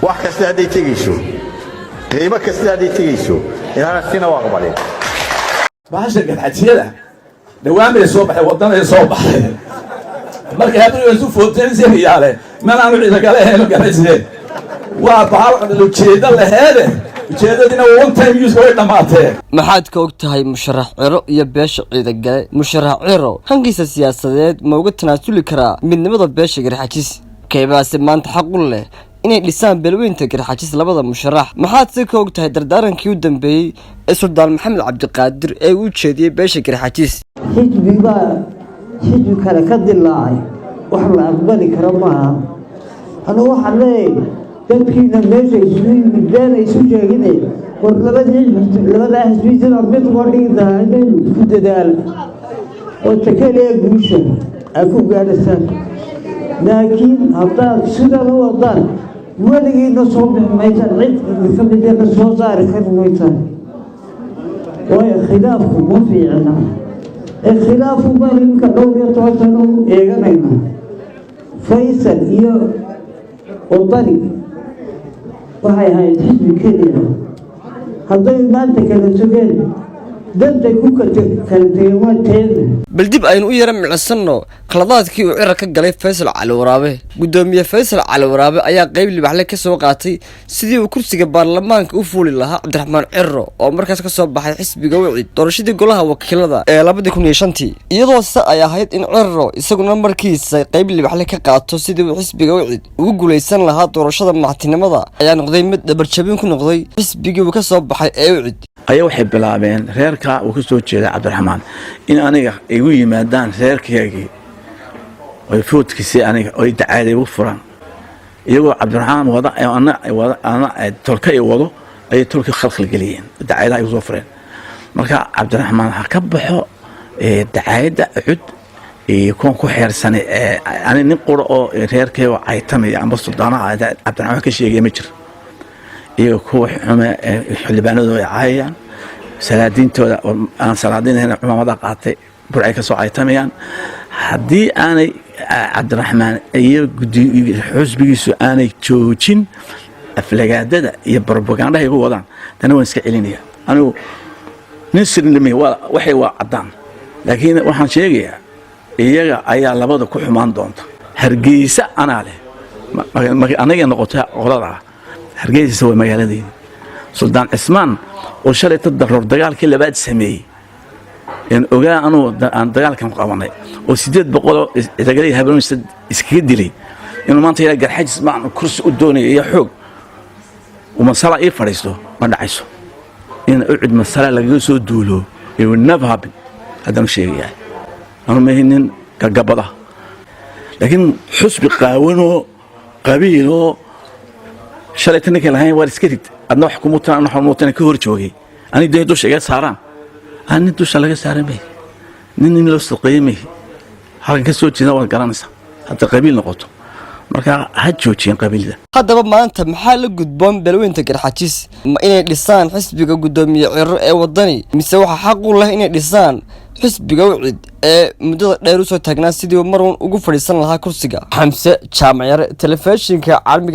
wax kasta haday tegayso qiimo kasta haday tegayso inaan sina waaqbalin baasha gadxajiyada dhawaamay soo baxay waddanay soo baxay markay hadii isu footeenayeen yaale man aanu ciida kale helo garanayeen waa bahal loo jeeda laheede ujeedadina one time use way dhamaatay maxaad ka ogtahay musharax ciro iyo beesha ciida gale musharax ciro hangiisa siyaasadeed ma uga tanaasuli karaa midnimada beesha garxajis kaybaasi maanta xaq u leh inay dhisaan beelweynta garxajis labada musharax maxaad si ka ogtahay dardaarankii u dambeeyay ee Suldaan Maxamed Cabdiqaadir ee uu jeediyay beesha garxajis xisbi kale ka dilaacay wax la aqbali karo maaha ana waxa leeyahay dadkiina meesha isu sheeginay war labada xisbi sida mid wadida inay ku dadaal oo takale guusha aku gaarsan laakiin haddaad sida loo wadaan weligiina soo bixmaysa cid ka mid ah soo saari karmaysa way khilaafku ma fiicna khilaafku ma inka dhowr toban eeganayna Faysal iyo wadani waxay ahayd xisbi keliya hadday maanta kala sugeen danta ku bal dib aynu u yara micsanno qaladaadkii uu cira ka galay Faysal Cali Waraabe gudoomiye Faysal Cali Waraabe ayaa qayb libaxle ka soo qaatay sidii uu kursiga baarlamaanka u fuuli lahaa Cabdiraxmaan Ciro oo markaas ka soo baxay xisbiga wicid doorashadii golaha wakiilada ee 2015 iyadoo ay ahayd in Ciro isaguna markiisa qayb libaxle ka qaato sidii uu xisbiga wicid ugu guuleysan lahaa doorashada madaxtinimada ayaa noqday mid dabarjabin ku noqday xisbigii uu ka soo baxay ee wicid ayaa waxay bilaabeen reerka uu ka soo jeeday Cabdiraxmaan in aniga igu yimaadaan reerkeegii way foodkiisii aniga oo dacaaday u furan iyagoo Cabdiraxmaan ana tolka ay wado ay tolka khalkhal galiyeen dacaayada ay soo fureen marka Cabdiraxmaan ha ka baxo dacaayada cud koon ku xeersan ani nin qoro oo reerkeego ay tamay amba suldaanaha Cabdiraxmaan ka sheegay ma jiro iyo kuwa xume xildhibaanadu ay caayaan salaadiintooda aan salaadiinayna culimada qaatay burcay ka soo aytamayaan hadii aanay Cabdiraxmaan iyo xusbigiisu aanay joojin aflagaadada iyo propaganda ay ugu wadaan tan waan iska celinaya anigu nisrinimi waxay waa cadaan laakiin waxaan sheegayaa iyaga ayaa labada ku xumaan doonta Hargeysa ana leh anaga noqotay qolada Hargeysa waa magaaladii Suldaan Cismaan oo shalay tadarrur dagaalkii labaad sameeyay in ogaa aan dagaalkan qabanay oo 800 dagaalay habeen iskaga dilay inuu maanta ila garxajis ma kursi u doonay iyo xoog uma sala ay fariisto ma dhacayso in ucid masala laga soo duulo it will never happen hadan sheegay anu meehnin gabada laakiin xusbi qaawano qabiilo shalay tanka lahayn war iska rid adna wax kuma taan xanuutan ka hor joogay ani deedo sheegay saaraan ani dusha laga saaramay nin loo saqeeyay halka soo jeeda waan garanaysaa hadda qabiil noqoto marka ha joojin qabiilda haddaba maanta maxaa la gudboon beelweynta garxajis ma inay dhisaan xisbiga gudoomiye Ciro ee wadani mise waxa xaq u leh inay dhisaan xisbiga wicid ee muddada dheer u soo taagnaa sidii marwan ugu fadhiisan lahaa kursiga xamse jaamaciyare telefishinka caalamiga